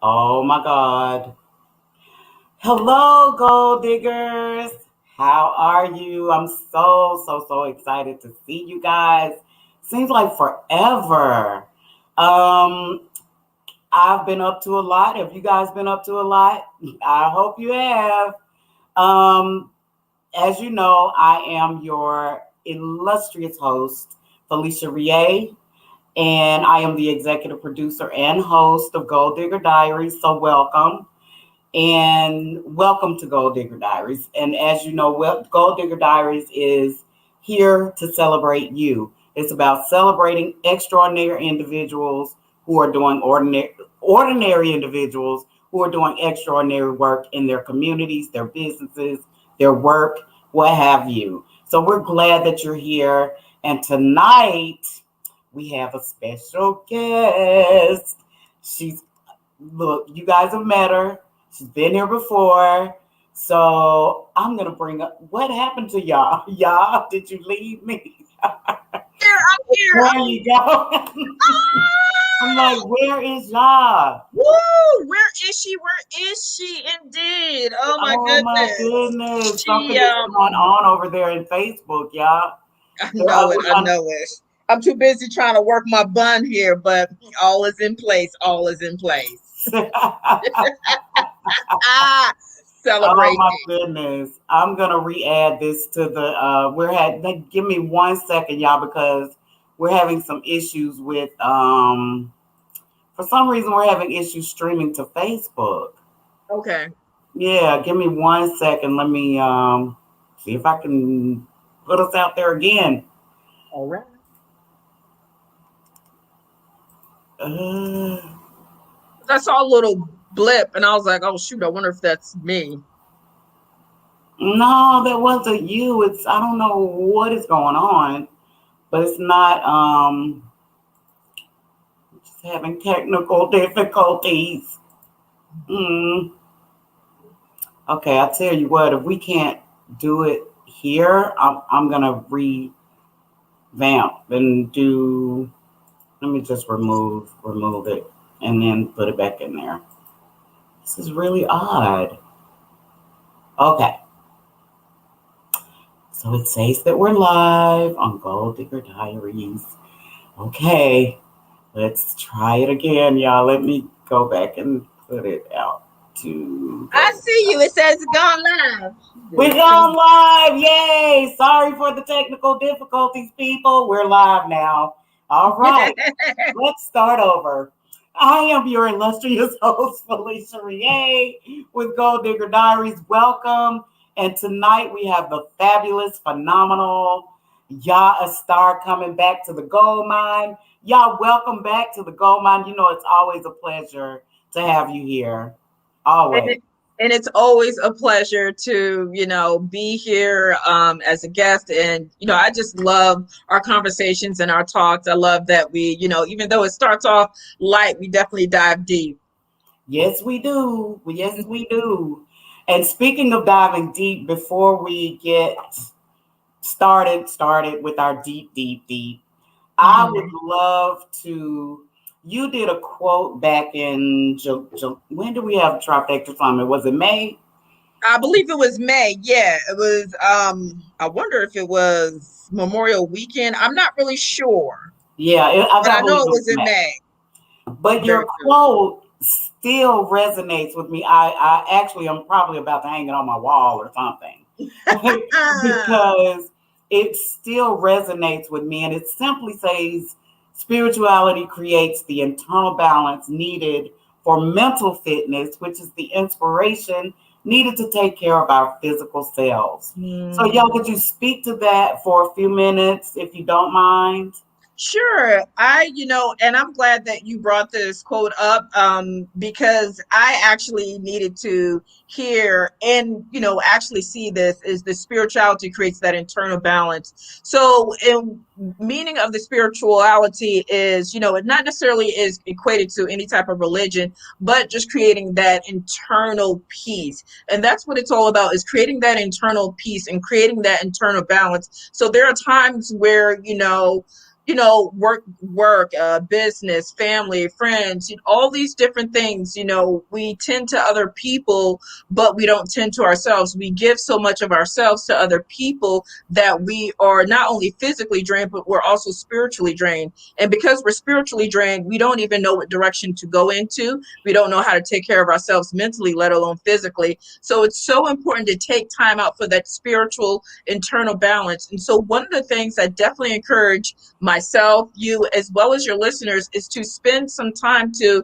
Oh my God. Hello, gold diggers. How are you? I'm so excited to see you guys. Seems like forever. Um, I've been up to a lot. Have you guys been up to a lot? I hope you have. Um, as you know, I am your illustrious host, Felicia Rie, and I am the executive producer and host of Gold Digger Diaries. So welcome. And welcome to Gold Digger Diaries. And as you know, Gold Digger Diaries is here to celebrate you. It's about celebrating extraordinary individuals who are doing ordinary individuals who are doing extraordinary work in their communities, their businesses, their work, what have you. So we're glad that you're here. And tonight we have a special guest. She's Look, you guys have met her. She's been here before. So I'm gonna bring up what happened to y'all. Y'all, did you leave me? I'm here. There you go. I'm like, where is y'all? Woo! Where is she? Where is she? Indeed. Oh my Oh my goodness. goodness. She Something is going on over there in Facebook, y'all. I They're know it. I know it. I'm too busy trying to work my bun here, but all is in place. All is in place. Ah, Oh celebrating. my goodness. I'm gonna re-add this to the give me 1 second, y'all, because we're having some issues with for some reason we're having issues streaming to Facebook. Okay. Yeah, give me 1 second. Let me see if I can put us out there again. All right. Uh, I saw a little blip and I was like, oh shoot, I wonder if that's me. no, that wasn't you. It's I don't know what is going on, but it's not just having technical difficulties. Mm. Okay, I tell you what, if we can't do it here, I'm gonna revamp and do. Let me just remove it, and then put it back in there. This is really odd. Okay, so it says that we're live on Gold Digger Diaries. Okay, let's try it again, y'all. Let me go back and put it out to I go. see you. It says it's gone live. We're going live. Yay. Sorry for the technical difficulties, people. We're live now. All right. Let's start over. I am your illustrious host, Felicia Rie, with Gold Digger Diaries. Welcome. And tonight we have the fabulous, phenomenal Yah Star coming back to the gold mine. Y'all, welcome back to the gold mine. You know, it's always a pleasure to have you here. and, Always. it, and it's always a pleasure to be here as a guest, and I just love our conversations and our talks. I love that we even though it starts off light, we definitely dive deep. Yes, we do. Yes, we do. And speaking of diving deep, before we get started with our deep, I would Mhm. love to. You did a quote back in when do we have Trifecta Summit? Was it May? I believe it was May. Yeah, it was. I wonder if it was Memorial Weekend. I'm not really sure, Yeah, but I I know believe it it was was in May. May. But your Very quote still resonates with me. I actually am probably about to hang it on my wall or something good. because it still resonates with me. And it simply says spirituality creates the internal balance needed for mental fitness, which is the inspiration needed to take care of our physical selves. So, y'all, Hmm. could you speak to that for a few minutes if you don't mind? Sure. And I'm glad that you brought this quote up because I actually needed to hear and, actually see this is the spirituality creates that internal balance. So, in meaning of the spirituality is, it not necessarily is equated to any type of religion, but just creating that internal peace. And that's what it's all about is creating that internal peace and creating that internal balance. So there are times where, business, family, friends, all these different things. We tend to other people, but we don't tend to ourselves. We give so much of ourselves to other people that we are not only physically drained, but we're also spiritually drained. And because we're spiritually drained, we don't even know what direction to go into. We don't know how to take care of ourselves mentally, let alone physically. So it's so important to take time out for that spiritual internal balance. And so one of the things I definitely encourage myself, you, as well as your listeners, is to spend some time to,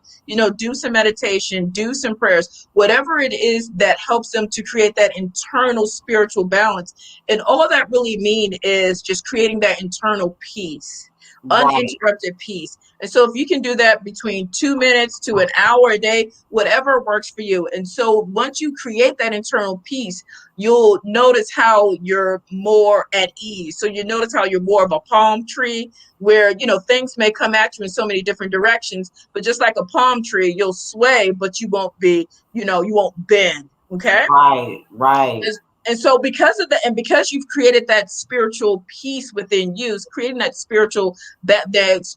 do some meditation, do some prayers, whatever it is that helps them to create that internal spiritual balance. And all that really mean is just creating that internal peace, Right, uninterrupted peace. And so if you can do that between 2 minutes to an hour a day, whatever works for you. And so once you create that internal peace, you'll notice how you're more at ease. So you notice how you're more of a palm tree where, things may come at you in so many different directions, but just like a palm tree, you'll sway, but you won't be, you won't bend. Okay. right, right. And so because of that, and because you've created that spiritual peace within you, creating that spiritual, balance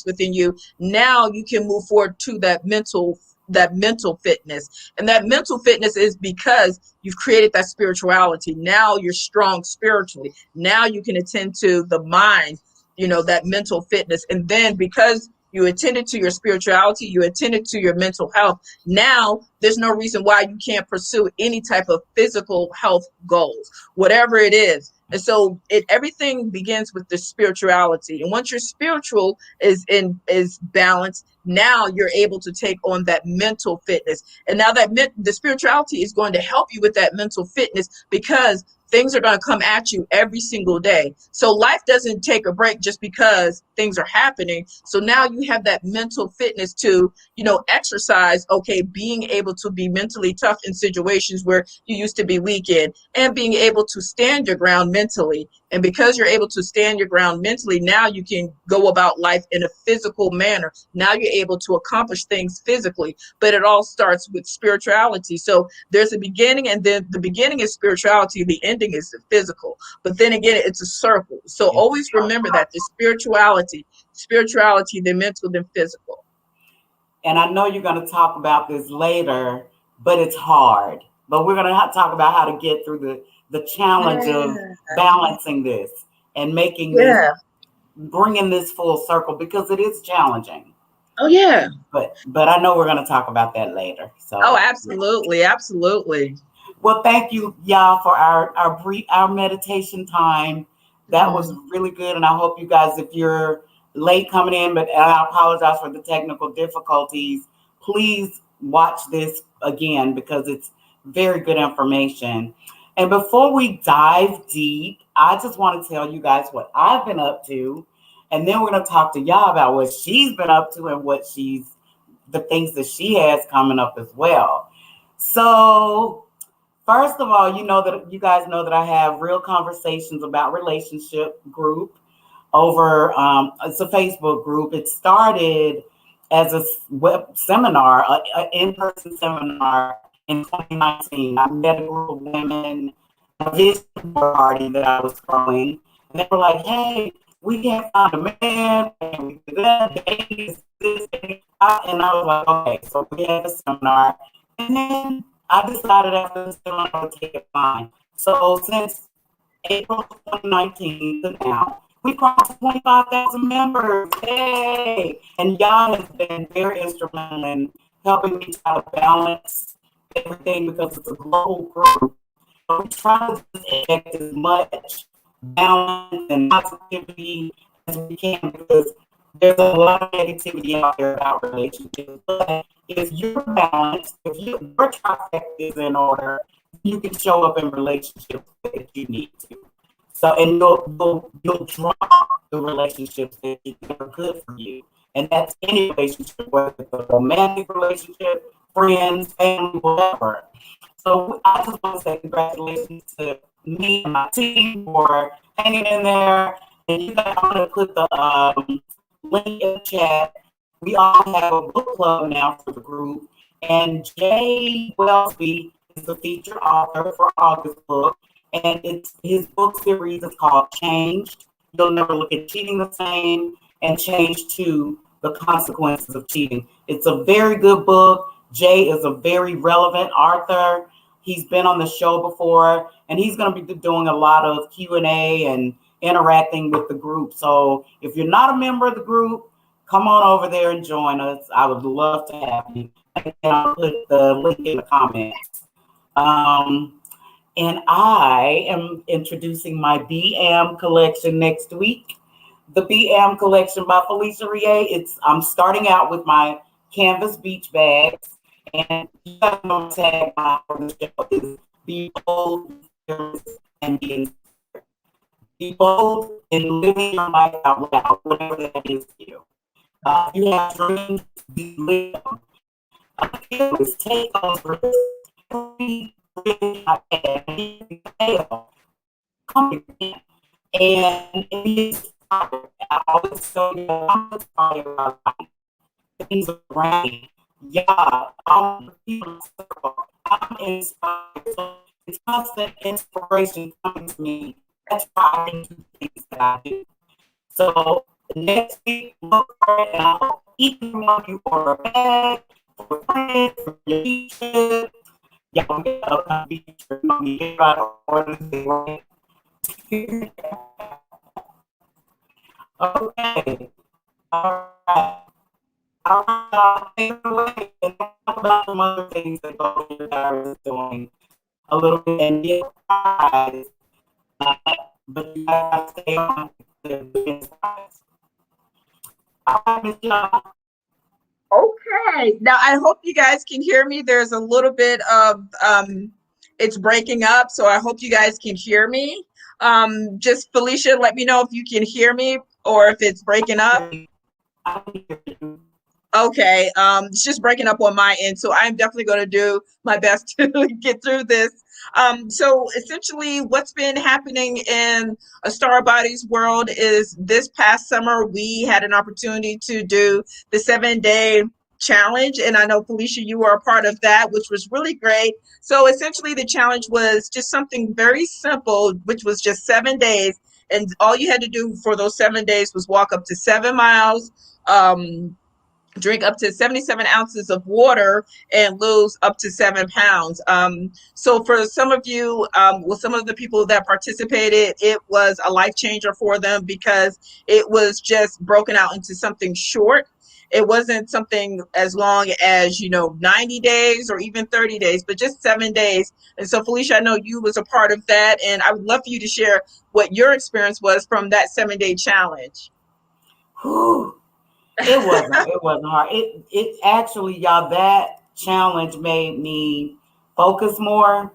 within you, now you can move forward to that mental fitness. And that mental fitness is because you've created that spirituality. Now you're strong spiritually. Now you can attend to the mind, that mental fitness. And then because you attended to your spirituality, you attended to your mental health, now there's no reason why you can't pursue any type of physical health goals, whatever it is. And so everything begins with the spirituality. And once your spiritual is balanced, now you're able to take on that mental fitness. And now the spirituality is going to help you with that mental fitness because things are going to come at you every single day. So life doesn't take a break just because things are happening. So now you have that mental fitness to, exercise, okay, being able to be mentally tough in situations where you used to be weak in, and being able to stand your ground mentally. And because you're able to stand your ground mentally, now you can go about life in a physical manner. Now you're able to accomplish things physically, but it all starts with spirituality. So there's a beginning, and then the beginning is spirituality, the ending is the physical. But then again, it's a circle. So It's always remember that the spirituality, the mental, then physical. And I know you're going to talk about this later, but it's hard. But we're going to talk about how to get through the challenge of Yeah. balancing this and making this, Yeah. bringing this full circle because it is challenging. Oh yeah. But I know we're going to talk about that later. Oh, So yeah. absolutely. Absolutely. Well, thank you, y'all, for our meditation time. That was Mhm. really good, and I hope you guys, if you're late coming in, but I apologize for the technical difficulties. Please watch this again because it's very good information. And before we dive deep, I just want to tell you guys what I've been up to, and then we're going to talk to y'all about what she's been up to and the things that she has coming up as well. So first of all, you guys know that I have real conversations about relationship group over. It's a Facebook group. It started as a web seminar, an in-person seminar in 2019. I met a group of women at a vision board party that I was throwing, and they were like, "Hey, we can't find a man, and we do that, dating, this, and I was like, okay, so we had a seminar, and then I decided after the seminar to take it fine. So since April 2019 to now, we crossed 25,000 members. Yay! And y'all has been very instrumental in helping me try to balance everything because it's a global group. So we try to just inject as much balance and positivity as we can because there's a lot of negativity out there about relationships. But if you're balanced, if your trifecta is in order, you can show up in relationships that you need to. So, and you'll draw the relationships that are good for you, and that's any relationship, whether it's a romantic relationship, friends, family, whatever. So, I just want to say congratulations to me and my team for hanging in there. And you guys, I'm going to put the link in the chat. We all have a book club now for the group, and Jay Wellsby is the featured author for August book, and his book series is called Changed. You'll never look at cheating the same and change to the consequences of cheating. It's a very good book. Jay is a very relevant author. He's been on the show before, and he's going to be doing a lot of Q&A and interacting with the group. So if you're not a member of the group, come on over there and join us. I would love to have you. Again, I'll put the link in the comments. And I am introducing my BM collection next week. The BM collection by Felicia Rie. I'm starting out with my canvas beach bags, and you guys know the tagline for the show is be bold, and be inspired. Be bold in living your life out loud, whatever that is to you. If you have dreams, be live them. Fearless, take those risks. Be really not bad. Be fail. Come again. And be inspired. I always tell you, I'm inspired by life. Things around me. Yeah, I'm people circle. I'm inspired. So it's constant inspiration coming to me. That's why I can do things that I do. So next week, look for it, and I hope each one of you order a bag for friends, for your teachers. Y'all get a beach for me. Everybody order the right. Okay. All right. All right. Take it away and talk about some other things that Golden Diaries is doing a little bit and be surprised. Uh, but you guys stay on the inside. All right, Miss John. Okay. Now I hope you guys can hear me. There's a little bit of it's breaking up, so I hope you guys can hear me. Just Felicia, let me know if you can hear me or if it's breaking up. Okay, it's just breaking up on my end, so I'm definitely going to do my best to get through this. So essentially, what's been happening in a Star Body's world is this past summer we had an opportunity to do the 7 day challenge, and I know Felicia, you were a part of that, which was really great. So essentially, the challenge was just something very simple, which was just 7 days, and all you had to do for those 7 days was walk up to 7 miles. Drink up to 77 ounces of water and lose up to 7 pounds. So for some of you, well, some of the people that participated, it was a life changer for them because it was just broken out into something short. It wasn't something as long as, 90 days or even 30 days, but just 7 days. And so Felicia, I know you was a part of that, and I would love for you to share what your experience was from that 7 day challenge. Whew. It wasn't hard. It actually, y'all, that challenge made me focus more.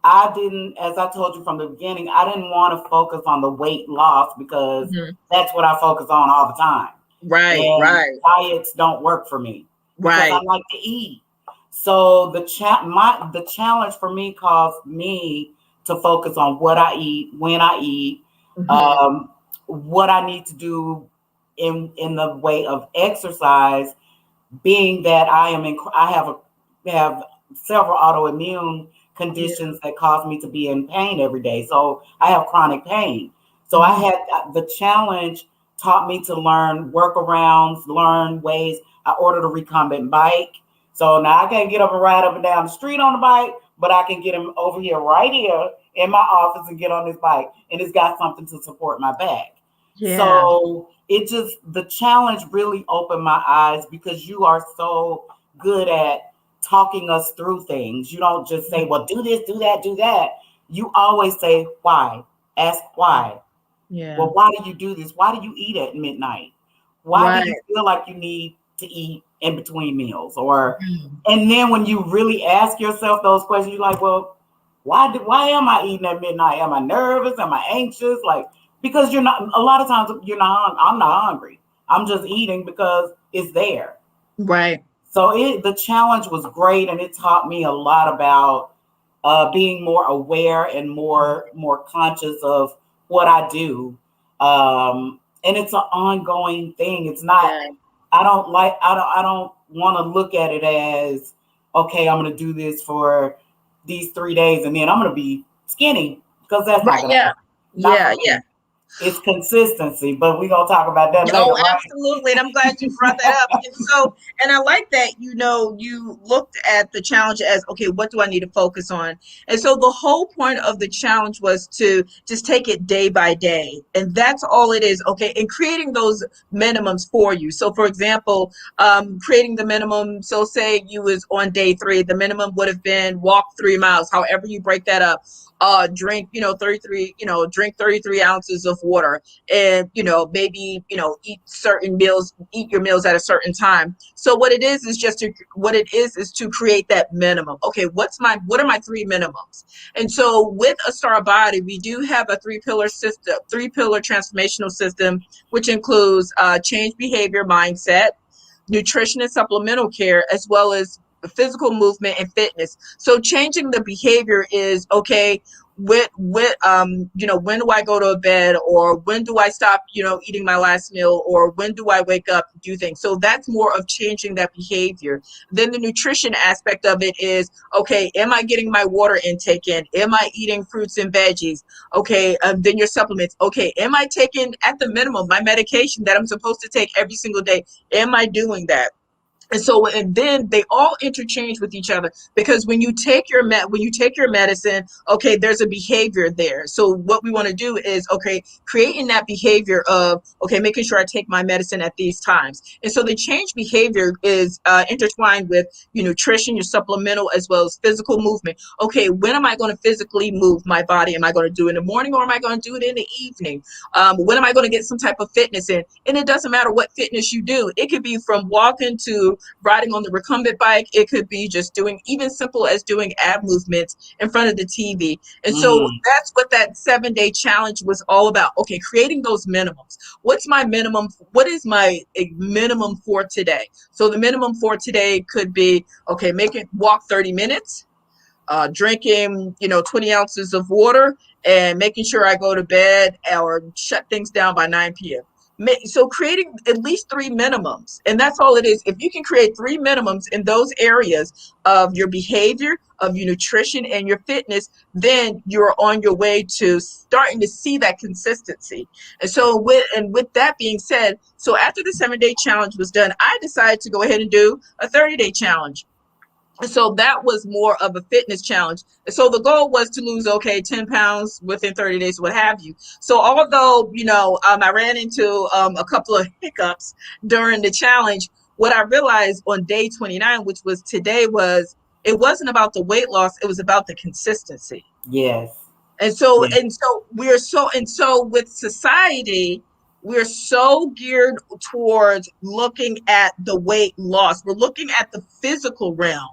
I didn't, as I told you from the beginning, I didn't want to focus on the weight loss because Mhm. that's what I focus on all the time. Right, And right, diets don't work for me because I right. like to eat. So the challenge for me caused me to focus on what I eat, when I eat, Mhm. um, what I need to do in the way of exercise, being that I have several autoimmune Yeah. conditions that cause me to be in pain every day. So I have chronic pain. So I Mhm. had the challenge taught me to learn workarounds, learn ways. I ordered a recumbent bike. So now I can't get up and ride up and down the street on the bike, but I can get him over here right here in my office and get on this bike. And it's got something to support my back. Yeah. So the challenge really opened my eyes because you are so good at talking us through things. You don't just say, well, do this, do that, do that. You always say, why? Ask why. Yeah. Well, why do you do this? Why do you eat at midnight? Why do Right. you feel like you need to eat in between meals? Or, Mm. and then when you really ask yourself those questions, you're like, well, why am I eating at midnight? Am I nervous? Am I anxious? Like, because you're not, a lot of times you're not, I'm not hungry. I'm just eating because it's there. Right. So the challenge was great, and it taught me a lot about being more aware and more conscious of what I do. And it's an ongoing thing. It's not. Yeah. I don't want to look at it as okay. I'm going to do this for these 3 days, and then I'm going to be skinny because that's Right. not going to Yeah. happen. Not Yeah. for Yeah. me. It's consistency, but we're gonna talk about that later, Oh, right? absolutely. And I'm glad you brought that up. And so, and I like that, you looked at the challenge as, okay, what do I need to focus on? And so the whole point of the challenge was to just take it day by day. And that's all it is. Okay. And creating those minimums for you. So for example, creating the minimum. So say you was on day 3, the minimum would have been walk 3 miles, however you break that up. Drink, 33, drink 33 ounces of water, and maybe eat certain meals, eat your meals at a certain time. So what it is to create that minimum. Okay, what are my 3 minimums? And so with a star body, we do have a 3 pillar transformational system, which includes change behavior mindset, nutrition and supplemental care, as well as physical movement and fitness. So changing the behavior is okay. When do I go to bed, or when do I stop, eating my last meal, or when do I wake up, do things. So that's more of changing that behavior. Then the nutrition aspect of it is, okay, am I getting my water intake in? Am I eating fruits and veggies? Okay, then your supplements. Okay, am I taking at the minimum my medication that I'm supposed to take every single day? Am I doing that? And so, and then they all interchange with each other, because when you take your medicine, okay, there's a behavior there. So what we want to do is, okay, creating that behavior of, okay, making sure I take my medicine at these times. And so the change behavior is intertwined with your nutrition, your supplemental, as well as physical movement. Okay, when am I going to physically move my body? Am I going to do it in the morning, or am I going to do it in the evening? When am I going to get some type of fitness in? And it doesn't matter what fitness you do. It could be from walking to riding on the recumbent bike. It could be just doing, even simple as doing ab movements in front of the TV. And so Mm, that's what that 7-day challenge was all about. Okay, creating those minimums. What's my minimum? What is my minimum for today? So the minimum for today could be, okay, make it walk 30 minutes, drinking, 20 ounces of water, and making sure I go to bed or shut things down by 9 p.m. So creating at least 3 minimums, and that's all it is. If you can create 3 minimums in those areas of your behavior, of your nutrition, and your fitness, then you're on your way to starting to see that consistency. And so with that being said, so after the 7-day challenge was done, I decided to go ahead and do a 30-day challenge. So that was more of a fitness challenge. So the goal was to lose, okay, 10 pounds within 30 days, what have you. So although, I ran into a couple of hiccups during the challenge, what I realized on day 29, which was today, was it wasn't about the weight loss, it was about the consistency. yes. And so, Yes. with society, we're so geared towards looking at the weight loss. We're looking at the physical realm,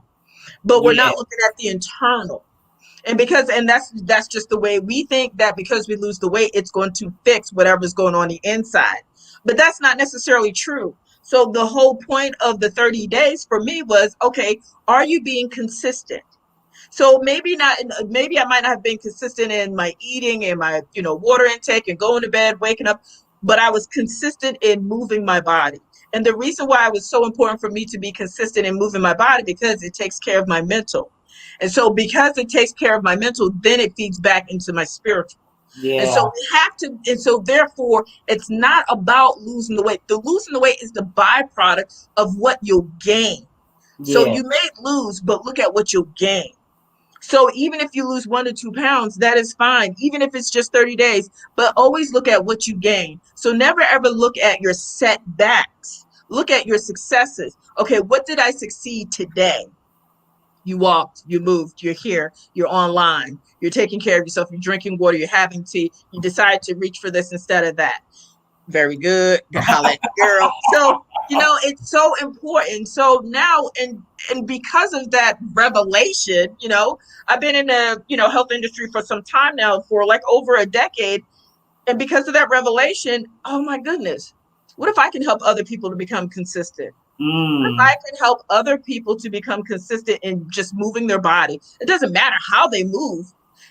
but we're not Yes. looking at the internal. And that's just the way we think, that because we lose the weight, it's going to fix whatever's going on the inside. But that's not necessarily true. So the whole point of the 30 days for me was, okay, are you being consistent? So maybe not, maybe I might not have been consistent in my eating and my, water intake and going to bed, waking up, but I was consistent in moving my body. And the reason why it was so important for me to be consistent in moving my body, because it takes care of my mental. And so because it takes care of my mental, then it feeds back into my spiritual. And so Yeah. we have to, and so therefore, it's not about losing the weight. The losing the weight is the byproduct of what you'll gain. So Yes. you may lose, but look at what you'll gain. So even if you lose 1 to 2 pounds, that is fine, even if it's just 30 days, but always look at what you gain. So never ever look at your setbacks. Look at your successes. Okay, what did I succeed today? You walked, you moved, you're here, you're online, you're taking care of yourself, you're drinking water, you're having tea, you decide to reach for this instead of that. Very good. Holla at your girl. So, it's so important. So now, and because of that revelation, I've been in the, health industry for some time now, for like over a decade. And because of that revelation, oh my goodness, what if I can help other people to become consistent? If Mm, I can help other people to become consistent in just moving their body, it doesn't matter how they move.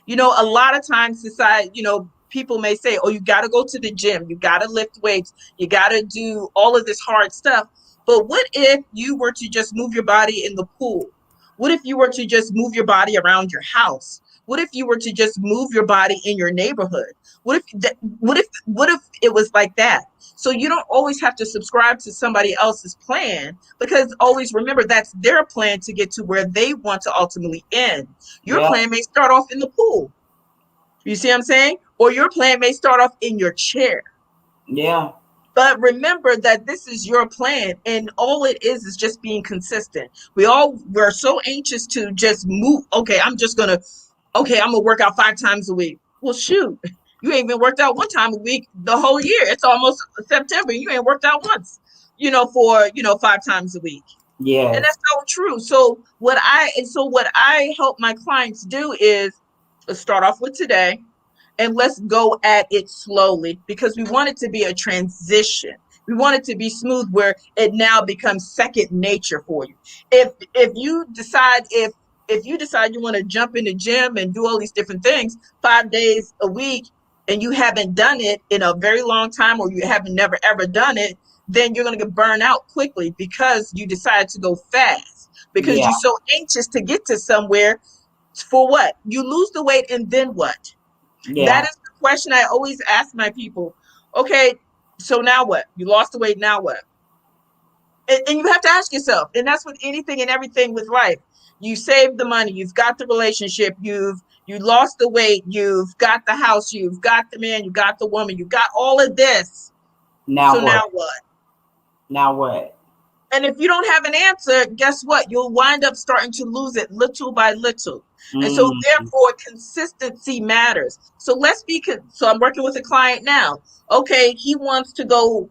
A lot of times society, people may say, oh, you got to go to the gym, you got to lift weights, you got to do all of this hard stuff. But what if you were to just move your body in the pool? What if you were to just move your body around your house? What if you were to just move your body in your neighborhood? What if it was like that? So you don't always have to subscribe to somebody else's plan, because always remember that's their plan to get to where they want to ultimately end. Your Yeah. plan may start off in the pool. You see what I'm saying? Or your plan may start off in your chair. Yeah. But remember that this is your plan, and all it is just being consistent. We're so anxious to just move. Okay, I'm gonna work out 5 times a week. Well, shoot, you ain't even worked out one time a week the whole year. It's almost September. You ain't worked out once, for 5 times a week. And Yes. that's so true. So what I help my clients do is, let's start off with today, and let's go at it slowly, because we want it to be a transition. We want it to be smooth, where it now becomes second nature for you. If you decide you want to jump in the gym and do all these different things 5 days a week, and you haven't done it in a very long time, or you haven't never ever done it, then you're going to get burned out quickly, because you decided to go fast, because Yeah. you're so anxious to get to somewhere. For what? You lose the weight, and then what? That Yeah. is the question I always ask my people. Okay, so now what? You lost the weight, now what? And you have to ask yourself, and that's with anything and everything with life. You saved the money, you've got the relationship, you lost the weight, you've got the house, you've got the man, you got the woman, you got all of this. Now So now what? what? Now what? And if you don't have an answer, guess what? You'll wind up starting to lose it little by little. And so, Mm. therefore, consistency matters. So I'm working with a client now. Okay, he wants to go,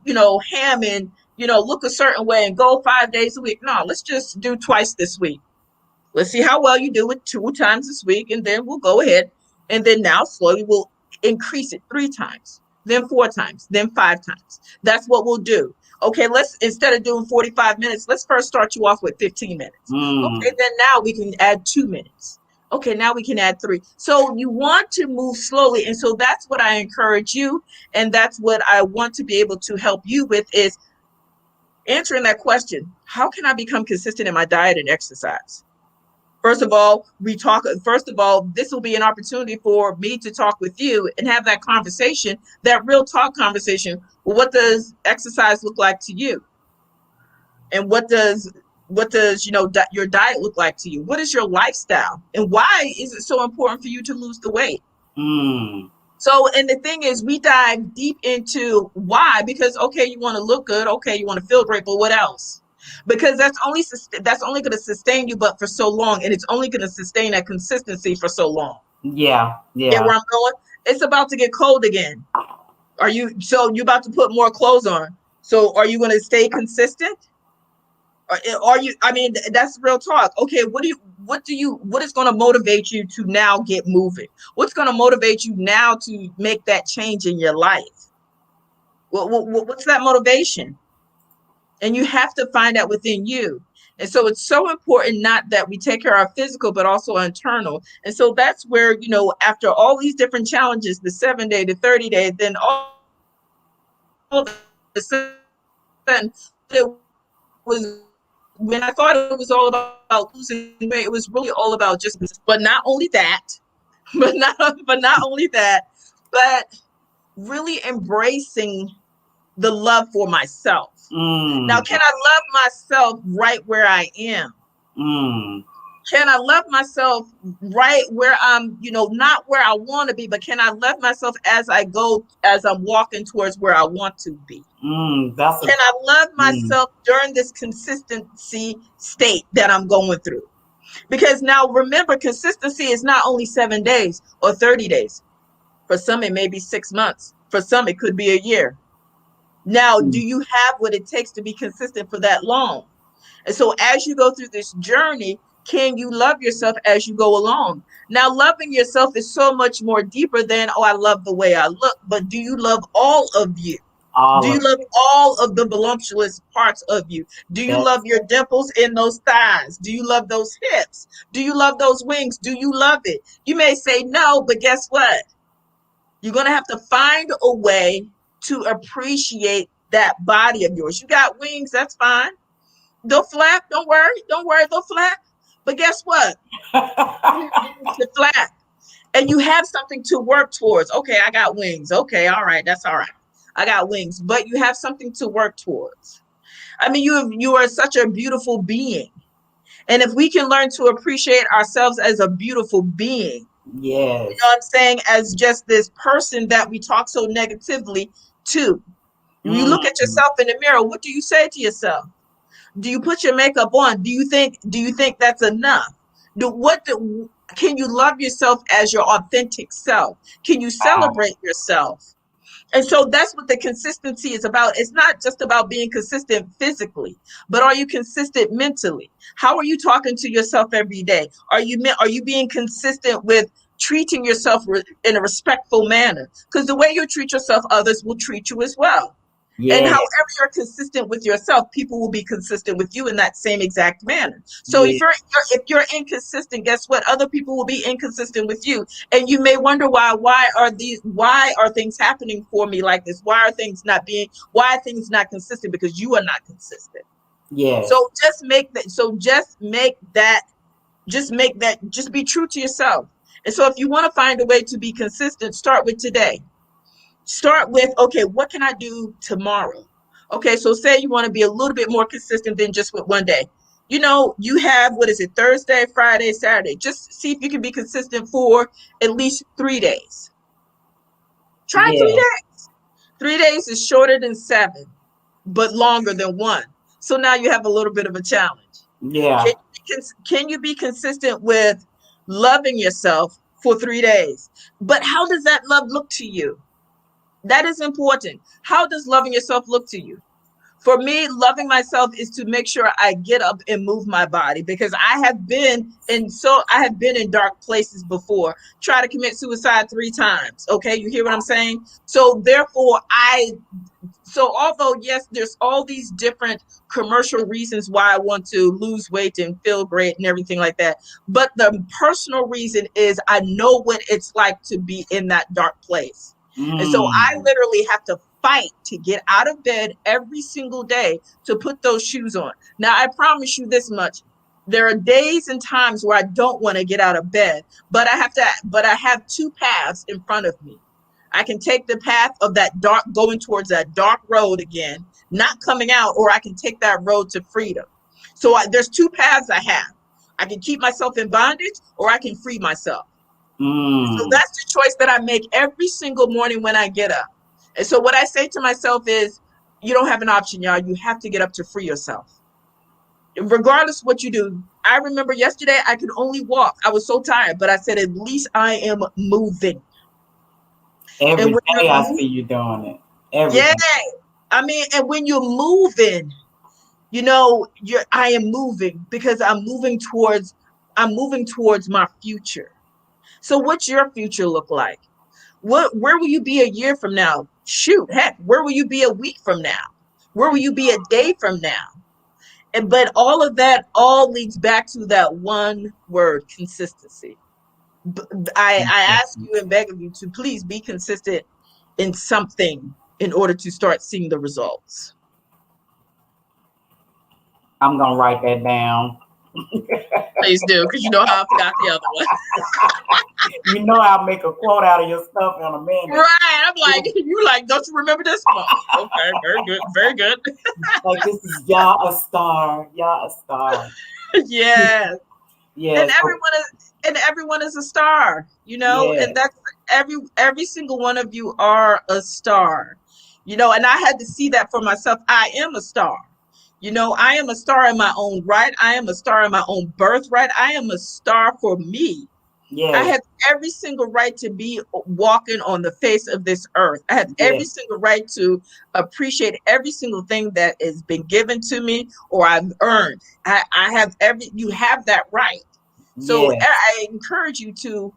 ham and, look a certain way and go 5 days a week. No, let's just do twice this week. Let's see how well you do it 2 times this week, and then we'll go ahead. And then now slowly we'll increase it 3 times, then 4 times, then 5 times. That's what we'll do. Okay, let's, instead of doing 45 minutes, let's first start you off with 15 minutes. Okay, Mm. then now we can add 2 minutes. Okay, now we can add three. So you want to move slowly. And so that's what I encourage you. And that's what I want to be able to help you with, is answering that question. How can I become consistent in my diet and exercise? First of all, this will be an opportunity for me to talk with you and have that conversation, that real talk conversation. Well, what does exercise look like to you? And what does your diet look like to you? What is your lifestyle? And why is it so important for you to lose the weight? Mm. So, and the thing is, we dive deep into why, because okay, you want to look good, okay, you want to feel great, but what else? Because that's only going to sustain you, but for so long, and it's only going to sustain that consistency for so long. Yeah. Get Yeah. where I'm going? It's about to get cold again. You about to put more clothes on? So are you going to stay consistent? Are you? I mean, that's real talk. Okay, what is going to motivate you to now get moving? What's going to motivate you now to make that change in your life? What's that motivation? And you have to find that within you. And so it's so important, not that we take care of our physical, but also our internal. And so that's where, after all these different challenges, the 7 day, the 30 day, then all of a sudden, it was when I thought it was all about losing weight, it was really all about just, but not only that, but not only that, but really embracing the love for myself. Now, Mm. can I love myself right where I am? Mm. Can I love myself right where I'm, not where I want to be, but can I love myself as I'm walking towards where I want to be? Mm. That's a. Can I love Mm. myself during this consistency state that I'm going through? Because now remember, consistency is not only 7 days or 30 days. For some, it may be 6 months. For some, it could be a year. Now, do Mm. you have what it takes to be consistent for that long? And so, as you go through this journey, can you love yourself as you go along? Now, loving yourself is so much more deeper than, oh, I love the way I look, but do you love all of you? Do All you of love all of the voluptuous parts of you? Do you that. love your dimples in those thighs? Do you love those hips? Do you love those wings? Do you love it? You may say no, but guess what? You're going to have to find a way to appreciate that body of yours. You got wings, that's fine. They'll flap. Don't worry. Don't worry. They'll flap. But guess what? You need to flap. and you have something to work towards. Okay, I got wings. Okay, all right, that's all right. I got wings, but you have something to work towards. I mean, you are such a beautiful being. And if we can learn to appreciate ourselves as a beautiful being, you know Yes. what I'm saying, as just this person that we talk so negatively to. You look at Mm. yourself in the mirror, what do you say to yourself? Do you put your makeup on? Do you think that's enough? Can you love yourself as your authentic self? Can you Wow. celebrate yourself? And so that's what the consistency is about. It's not just about being consistent physically, but are you consistent mentally? How are you talking to yourself every day? Are you being consistent with treating yourself in a respectful manner? Because the way you treat yourself, others will treat you as well. And Yes. however you're consistent with yourself, people will be consistent with you in that same exact manner. So if Yes. you're inconsistent, guess what? Other people will be inconsistent with you, and you may wonder why are things happening for me like this? Why are things not consistent? Because you are not consistent. Yes. So just be true to yourself. And so if you want to find a way to be consistent, start with today. Start with, okay, what can I do tomorrow? Okay, so say you want to be a little bit more consistent than just with one day. You have, what is it, Thursday, Friday, Saturday. Just see if you can be consistent for at least 3 days. Try Yes. 3 days. 3 days is shorter than seven, but longer than one. So now you have a little bit of a challenge. Yeah. Can you be consistent with loving yourself for 3 days? But how does that love look to you? That is important. How does loving yourself look to you? For me, loving myself is to make sure I get up and move my body, because I have been in dark places before. Try to commit suicide 3 times. Okay, you hear what I'm saying? So therefore, although yes, there's all these different commercial reasons why I want to lose weight and feel great and everything like that, but the personal reason is I know what it's like to be in that dark place. And so I Mm. literally have to fight to get out of bed every single day to put those shoes on. Now I promise you this much: there are days and times where I don't want to get out of bed, but I have two paths in front of me. I can take the path of that dark, going towards that dark road again, not coming out, or I can take that road to freedom. So there's two paths I have. I can keep myself in bondage, or I can free myself. So Mm. that's the choice that I make every single morning when I get up. And so what I say to myself is, you don't have an option, y'all. You have to get up to free yourself. Regardless of what you do. I remember yesterday I could only walk. I was so tired, but I said, at least I am moving. And Every when you're day I see moving, you doing it. Every yeah, day. I mean, and when you're moving, I am moving because I'm moving towards my future. So what's your future look like? Where will you be a year from now? Shoot, heck, where will you be a week from now? Where will you be a day from now? But all of that all leads back to that one word: consistency. I ask you and beg of you to please be consistent in something in order to start seeing the results. I'm gonna write that down. Please do, because you know how I forgot the other one. You know I'll make a quote out of your stuff in a minute. Right. I'm like, you like, don't you remember this one? Okay, very good, very good. Like this is y'all a star. Y'all a star. Yes. And Yes. So, everyone is a star, and yes. that's every single one of you are a star. And I had to see that for myself. I am a star. I am a star in my own right. I am a star in my own birthright. I am a star for me. I Yes. have every single right to be walking on the face of this earth. I have every Yes. single right to appreciate every single thing that has been given to me or I've earned. I have you have that right. So Yes. I encourage you to,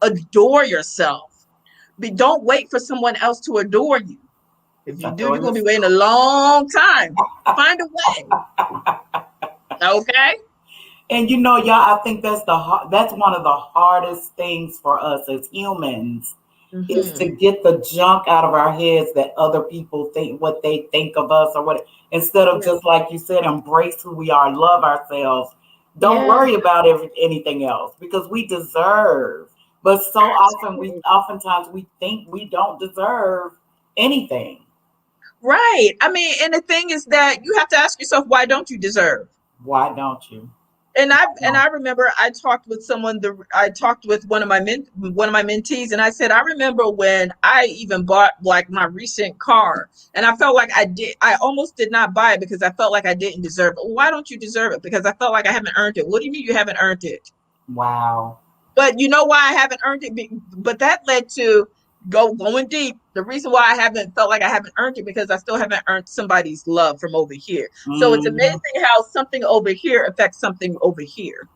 adore yourself. Don't wait for someone else to adore you. If you do, Adore you're going to be yourself. waiting a long time. Find a way. Okay? And y'all, I think that's one of the hardest things for us as humans is to Hmm. get the junk out of our heads that other people think what they think of us or what, instead of Yeah. just like you said, embrace who we are, love ourselves. Don't Yeah. worry about anything else because we deserve. But so often we Absolutely. oftentimes we think we don't deserve anything. Right. I mean, and the thing is that you have to ask yourself, why don't you deserve? Why don't you? And I No. remember I talked with I talked with one of my mentees, and I said I remember when I even bought like my recent car, and I felt like I almost did not buy it because I felt like I didn't deserve it. Why don't you deserve it? Because I felt like I haven't earned it. What do you mean you haven't earned it? Wow. But you know why I haven't earned it? But that led to going deep. The reason why I haven't felt like I haven't earned it because I still haven't earned somebody's love from over here. So it's Hmm. amazing how something over here affects something over here.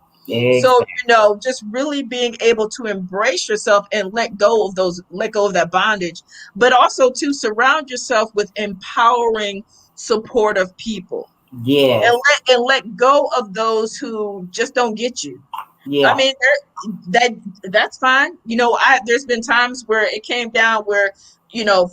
So, Exactly. just really being able to embrace yourself and let go of that bondage, but also to surround yourself with empowering, supportive people, and Yes. let go of those who just don't get you. I Yeah. mean, that that's fine. There's been times where it came down where,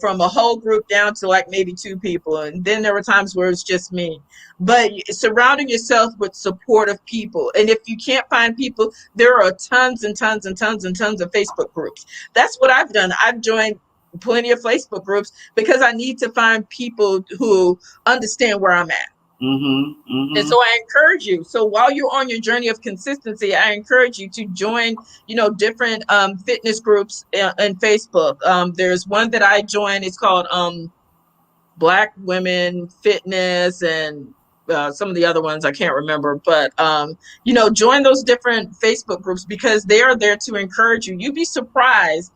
from a whole group down to like maybe two people, and then there were times where it's just me. But surrounding yourself with supportive people, and if you can't find people, there are tons and tons and tons and tons of Facebook groups. That's what I've done. I've joined plenty of Facebook groups because I need to find people who understand where I'm at. Mm-hmm. And Mm-hmm. so I encourage you. So while you're on your journey of consistency, I encourage you to join, different fitness groups in Facebook. There's one that I joined. It's called Black Women Fitness, and some of the other ones I can't remember. But join those different Facebook groups because they are there to encourage you. You'd be surprised,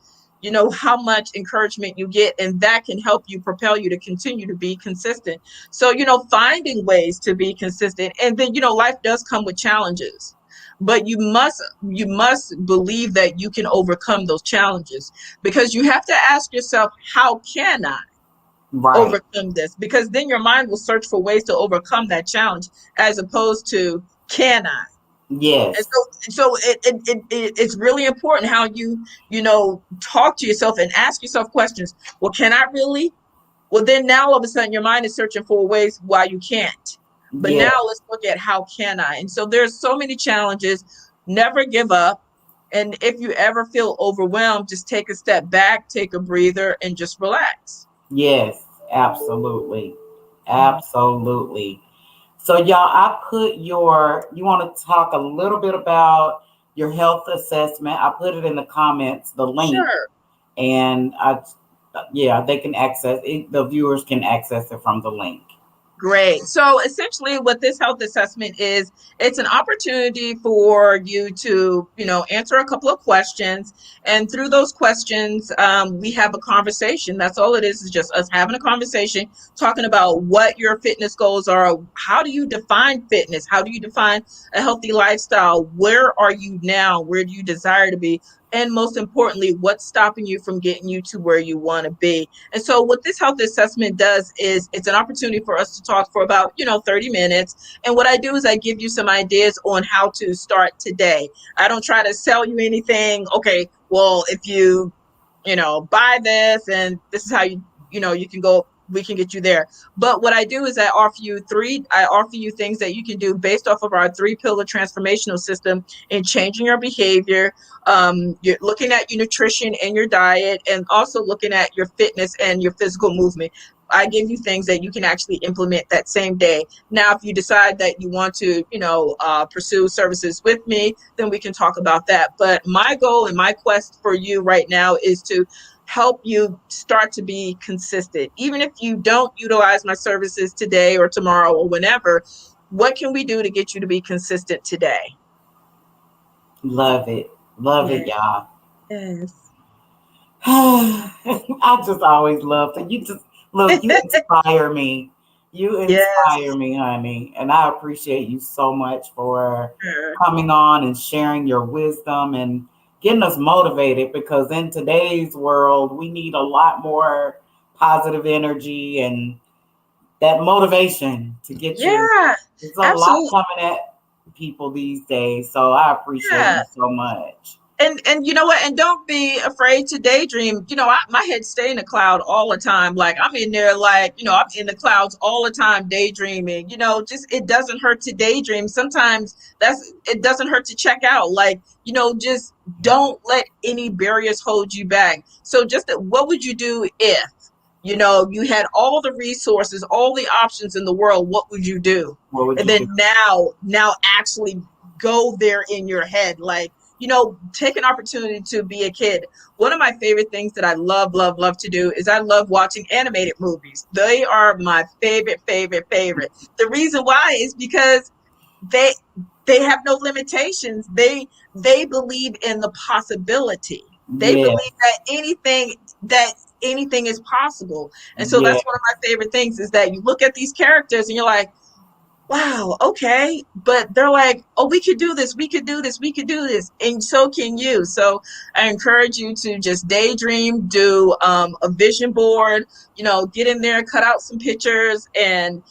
how much encouragement you get, and that can help you propel you to continue to be consistent. So finding ways to be consistent, and then life does come with challenges. But you must believe that you can overcome those challenges, because you have to ask yourself, how can I Right. overcome this? Because then your mind will search for ways to overcome that challenge, as opposed to, can I? And Yes. it's really important how you talk to yourself and ask yourself questions. Well, can I really? Well, then now all of a sudden your mind is searching for ways why you can't. But now Yes. let's look at, how can I? And so there's so many challenges. Never give up. And if you ever feel overwhelmed, just take a step back, take a breather, and just relax. Yes. Absolutely. Absolutely. So, y'all, I put you want to talk a little bit about your health assessment? I put it in the comments, the link, Sure. and yeah, they can access it. The viewers can access it from the link. Great. So essentially what this health assessment is, it's an opportunity for you to, answer a couple of questions. And through those questions, we have a conversation. That's all it is just us having a conversation, talking about what your fitness goals are. How do you define fitness? How do you define a healthy lifestyle? Where are you now? Where do you desire to be? And most importantly, what's stopping you from getting you to where you want to be? And so what this health assessment does is, it's an opportunity for us to talk for about, 30 minutes. And what I do is I give you some ideas on how to start today. I don't try to sell you anything. Okay, well, if you, buy this, and this is how you can go, we can get you there. But what I do is I offer you things that you can do based off of our three-pillar transformational system in changing your behavior. You're looking at your nutrition and your diet, and also looking at your fitness and your physical movement. I give you things that you can actually implement that same day. Now, if you decide that you want to, pursue services with me, then we can talk about that. But my goal and my quest for you right now is to help you start to be consistent. Even if you don't utilize my services today or tomorrow or whenever, what can we do to get you to be consistent today? Love it. Love it, Yeah. y'all. Yes. I just always love that. You just look, you inspire me. You inspire Yes. me, honey. And I appreciate you so much for Sure. coming on and sharing your wisdom and getting us motivated, because in today's world, we need a lot more positive energy and that motivation to get you. Yeah. There's a lot Absolutely. coming at people these days. So I appreciate Yeah. you so much. And you know what? And don't be afraid to daydream. My head stay in the cloud all the time. Like I'm in there, like I'm in the clouds all the time, daydreaming. Just it doesn't hurt to daydream. Sometimes it doesn't hurt to check out. Like just don't let any barriers hold you back. So just what would you do if you had all the resources, all the options in the world? What would you do? What would And you then do? now actually go there in your head, like take an opportunity to be a kid. One of my favorite things that I love, love, love to do is I love watching animated movies. They are my favorite, favorite, favorite. The reason why is because they they have no limitations. They believe in the possibility. They believe Yes, that anything is possible. And so yes, that's one of my favorite things is that you look at these characters and you're like, wow, okay. But they're like, oh, we could do this, we could do this, we could do this. And so can you. So I encourage you to just daydream, do a vision board, get in there, cut out some pictures and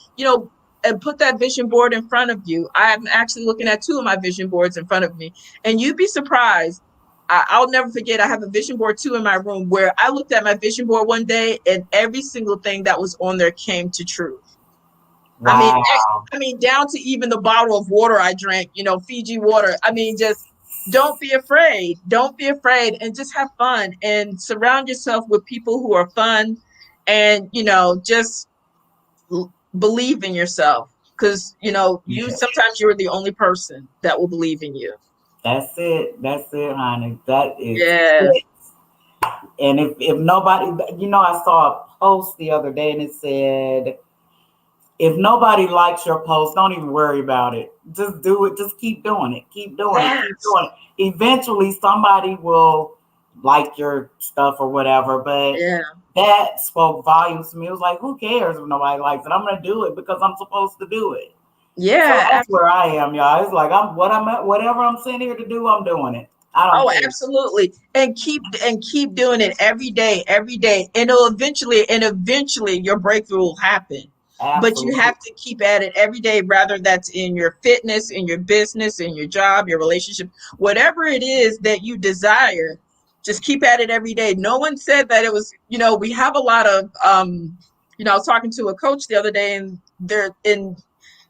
put that vision board in front of you. I'm actually looking at two of my vision boards in front of me. And you'd be surprised. I'll never forget. I have a vision board too in my room where I looked at my vision board one day and every single thing that was on there came to truth. I mean, wow. down to even the bottle of water I drank, Fiji water. I mean, just don't be afraid. Don't be afraid and just have fun and surround yourself with people who are fun and, just believe in yourself because, you Yeah. sometimes you're the only person that will believe in you. That's it. That's it, honey. That is Yes. it. And if nobody, I saw a post the other day and it said, if nobody likes your post, don't even worry about it. Just do it. Just keep doing it. Keep doing it. Keep Yes. doing it. Eventually, somebody will like your stuff or whatever. But Yeah. that spoke volumes to me. It was like, who cares if nobody likes it? I'm gonna do it because I'm supposed to do it. So Yeah. that's where I am, y'all. It's like I'm at whatever I'm sitting here to do, I'm doing it. I don't Oh, care. absolutely. And keep doing it every day. And eventually your breakthrough will happen. But you Absolutely. have to keep at it every day, rather that's in your fitness, in your business, in your job, your relationship, whatever it is that you desire, just keep at it every day. No one said that it was, we have a lot of I was talking to a coach the other day and they're in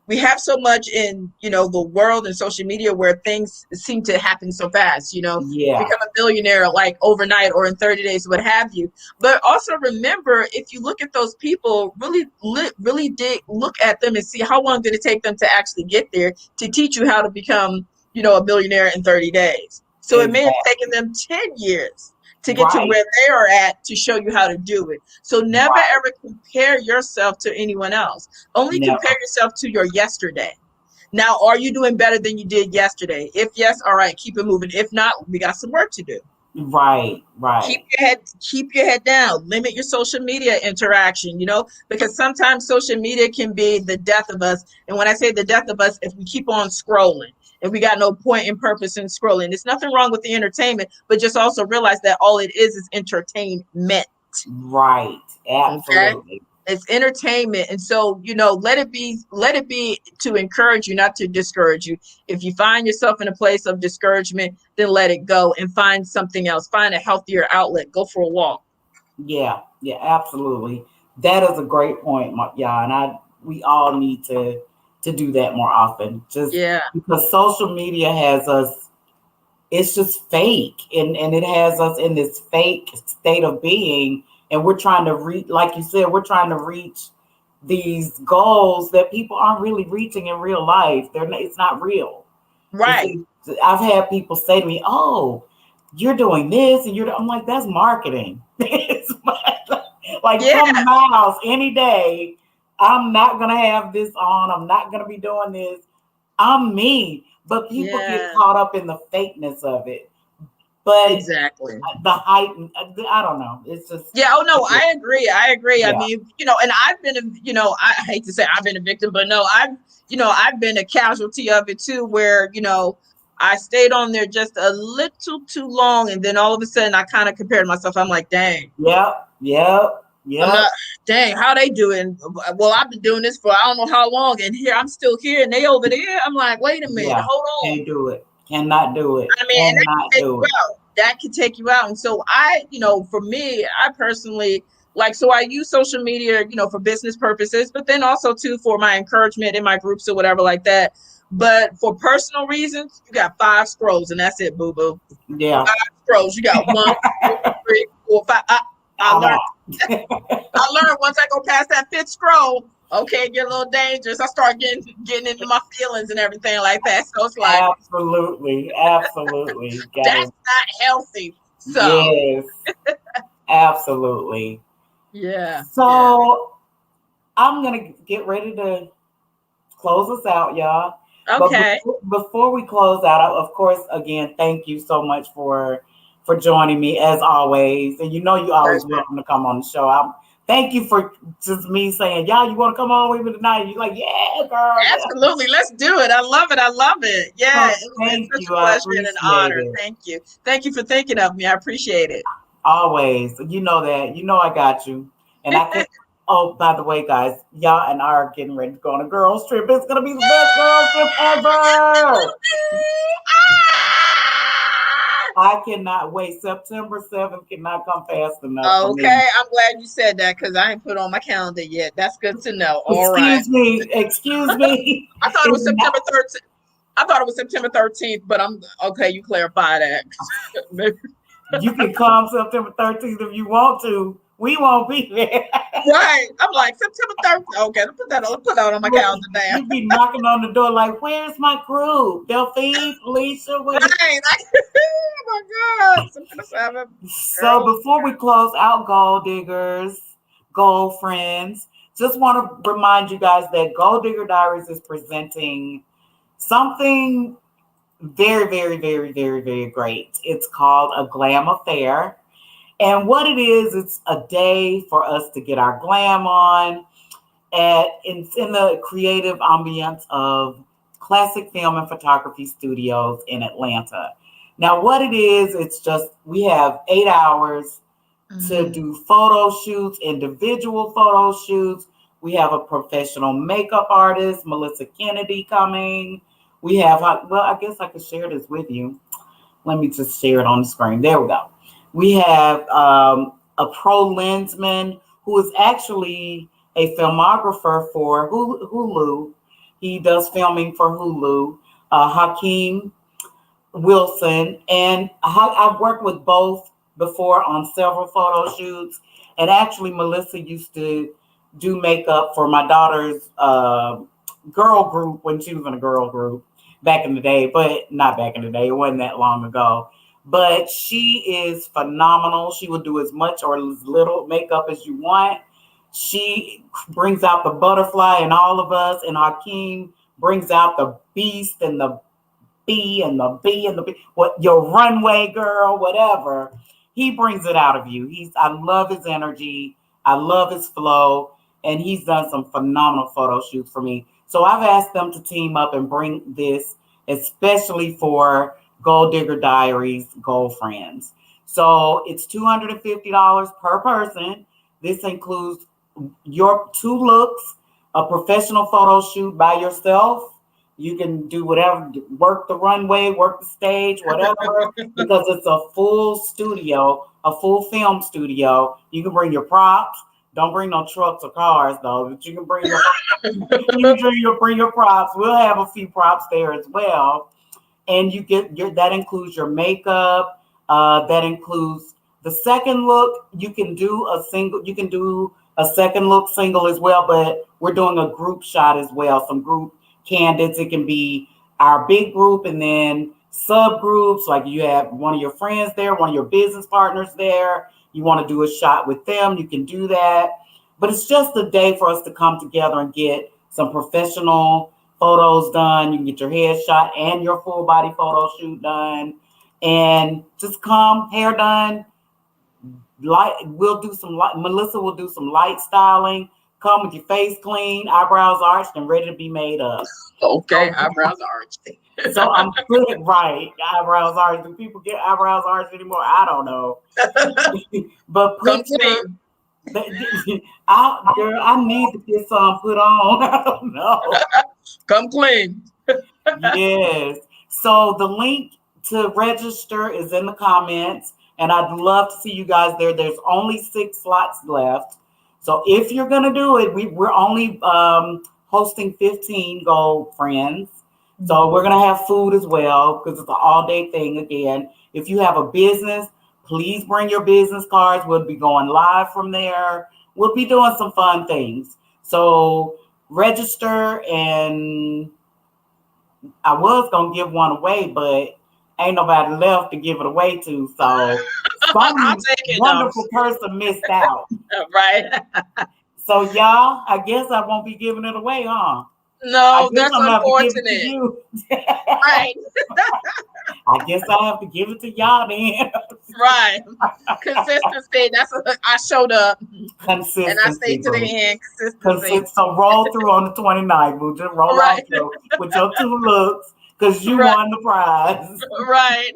we have so much in the world and social media where things seem to happen so fast, Yeah. become a billionaire like overnight or in 30 days, what have you. But also remember, if you look at those people, really dig look at them and see how long did it take them to actually get there to teach you how to become a billionaire in 30 days. So it may have taken Exactly. them 10 years to get to Right. where they are at to show you how to do it. So never Right. ever compare yourself to anyone else. Only compare Never. yourself to your yesterday. Now, are you doing better than you did yesterday? If yes, all right, keep it moving. If not, we got some work to do. Right. Keep Right. your head keep your head down. Limit your social media interaction, because sometimes social media can be the death of us. And when I say the death of us, if we keep on scrolling and we got no point and purpose in scrolling. There's nothing wrong with the entertainment, but just also realize that all it is entertainment. Right. Okay? Absolutely. It's entertainment. And so, let it be to encourage you, not to discourage you. If you find yourself in a place of discouragement, then let it go and find something else. Find a healthier outlet. Go for a walk. Yeah. Yeah. Absolutely. That is a great point, yeah. And we all need to do that more often. Just Yeah. because social media has us, it's just fake, and it has us in this fake state of being, and we're trying to reach, like you said, we're trying to reach these goals that people aren't really reaching in real life. It's not real. It's, Right. it's I've had people say to me, "Oh, you're doing this," and I'm like, "That's marketing." It's like, Yeah. come to my house any day. I'm not gonna have this on. I'm not gonna be doing this. I'm me. But people get Yeah. caught up in the fakeness of it. But Exactly. the hype, I don't know. It's just, Yeah, oh no, I agree. I agree. I yeah, mean, and I've been I hate to say I've been a victim, but no, I've been a casualty of it too, where, I stayed on there just a little too long and then all of a sudden I kind of compared myself. I'm like, dang, yep, yep, I'm yep, not dang, how they doing? Well, I've been doing this for I don't know how long and here I'm still here and they over there. I'm like, wait a minute, yeah. hold on. Can't do it. Cannot do it. I mean, and that Cannot can take do you it. out. That can take you out. And so for me, I personally like, so I use social media, for business purposes, but then also too for my encouragement in my groups or whatever like that. But for personal reasons, you got five scrolls and that's it, boo boo. Yeah. Five scrolls. You got one, two, three, four, five. I I'm learned. out. I learned once I go past that fifth scroll, okay, it get a little dangerous. I start getting into my feelings and everything like that. So it's like Absolutely. Absolutely. that's Gotta, not healthy. So yes. Absolutely. yeah, yeah. So I'm gonna get ready to close us out, y'all. But Okay. before we close out, of course, again, thank you so much for joining me as always. And you know you always Pleasure. welcome to come on the show. Thank you for just me saying, y'all, you want to come on with me tonight? You're like, yeah, girl, yeah. Absolutely. Let's do it. I love it. I love it. Yeah, So it's thank such you. a I pleasure and an appreciate honor. it. Thank you. Thank you for thinking of me. I appreciate it. Always. You know that. You know I got you. And I could. Oh, by the way, guys, y'all and I are getting ready to go on a girls trip. It's gonna be the best girls trip ever. I cannot wait. September 7th cannot come fast enough for me. Okay, I'm glad you said that because I ain't put it on my calendar yet. That's good to know. All right. Excuse me. Excuse me. I thought it It's was not, September 13th. I thought it was September 13th, but I'm okay. You clarify that. you can come September 13th if you want to. We won't be there. Right. I'm like September 13th. Okay, let's put that on my Look, calendar now. you be knocking on the door like, where's my group? Delphine, Felicia, where? Right. Oh my God. September 7th. So Girls. before we close out, gold diggers, gold friends, just want to remind you guys that Gold Digger Diaries is presenting something very, very, very, very, very great. It's called a glam affair. And what it is, it's a day for us to get our glam on in the creative ambience of Classic Film and Photography Studios in Atlanta. Now, what it is, it's just we have 8 hours to Mm. do photo shoots, individual photo shoots. We have a professional makeup artist, Melissa Kennedy, coming. We have, well, I guess I could share this with you. Let me just share it on the screen. There we go. We have a pro lensman who is actually a filmographer for Hulu. He does filming for Hulu. Hakeem Wilson, and I've worked with both before on several photo shoots. And actually, Melissa used to do makeup for my daughter's girl group when she was in a girl group back in the day, but not back in the day. It wasn't that long ago. But she is phenomenal. She will do as much or as little makeup as you want. She brings out the butterfly in all of us, and Hakeem brings out the beast and the B and the B, what your runway girl, whatever. He brings it out of you. I love his energy. I love his flow. And he's done some phenomenal photo shoots for me. So I've asked them to team up and bring this, especially for Gold Digger Diaries Gold Friends. So it's $250 per person. This includes your two looks, a professional photo shoot by yourself. You can do whatever, work the runway, work the stage, whatever, because it's a full studio, a full film studio. You can bring your props. Don't bring no trucks or cars though, but you can bring your bring your props. We'll have a few props there as well, and you get that includes your makeup. That includes the second look. You can do a single. You can do a second look single as well, but we're doing a group shot as well. Some group candidates. It can be our big group and then subgroups. Like you have one of your friends there, one of your business partners there. You want to do a shot with them. You can do that. But it's just a day for us to come together and get some professional photos done. You can get your headshot and your full body photo shoot done. And just come, hair done. We'll do some light. Melissa will do some light styling. Come with your face clean, eyebrows arched, and ready to be made up. Okay, So, eyebrows arched. so I'm good, right? Eyebrows arched. Do people get eyebrows arched anymore? I don't know. But Come put your clean. girl, I need to get some put on. I don't know. Come clean. Yes. So the link to register is in the comments, and I'd love to see you guys there. There's only 6 slots left. So if you're gonna do it, we're only hosting 15 gold friends. So we're gonna have food as well because it's an all-day thing again. If you have a business, please bring your business cards. We'll be going live from there. We'll be doing some fun things. So register, and I was gonna give one away, but ain't nobody left to give it away to. So I'll some take it though. wonderful person missed out. Right. So y'all, I guess I won't be giving it away, huh? I No, guess that's I'm gonna have to give it to unfortunate. you. Right. I guess I have to give it to y'all then. Right. Consistency. I showed up and I stayed Consistency, to the boo. end. Consistency. So roll through on the 29th, boo. Just roll Right. out with your 2 looks because you Right. won the prize. Right.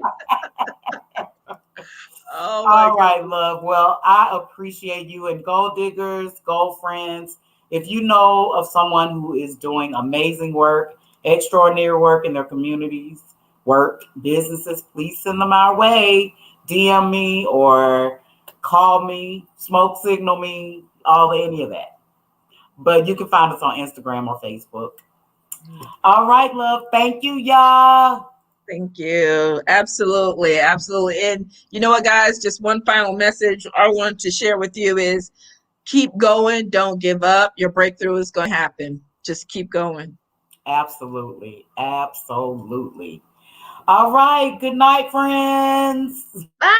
Oh my All right, goodness. love. Well, I appreciate you, and gold diggers, gold friends. If you know of someone who is doing amazing work, extraordinary work in their communities, work, businesses, please send them our way. DM me or call me, smoke signal me, any of that. But you can find us on Instagram or Facebook. All right, love. Thank you, y'all. Thank you. Absolutely. Absolutely. And you know what, guys? Just one final message I want to share with you is keep going. Don't give up. Your breakthrough is going to happen. Just keep going. Absolutely. Absolutely. All right. Good night, friends. Bye.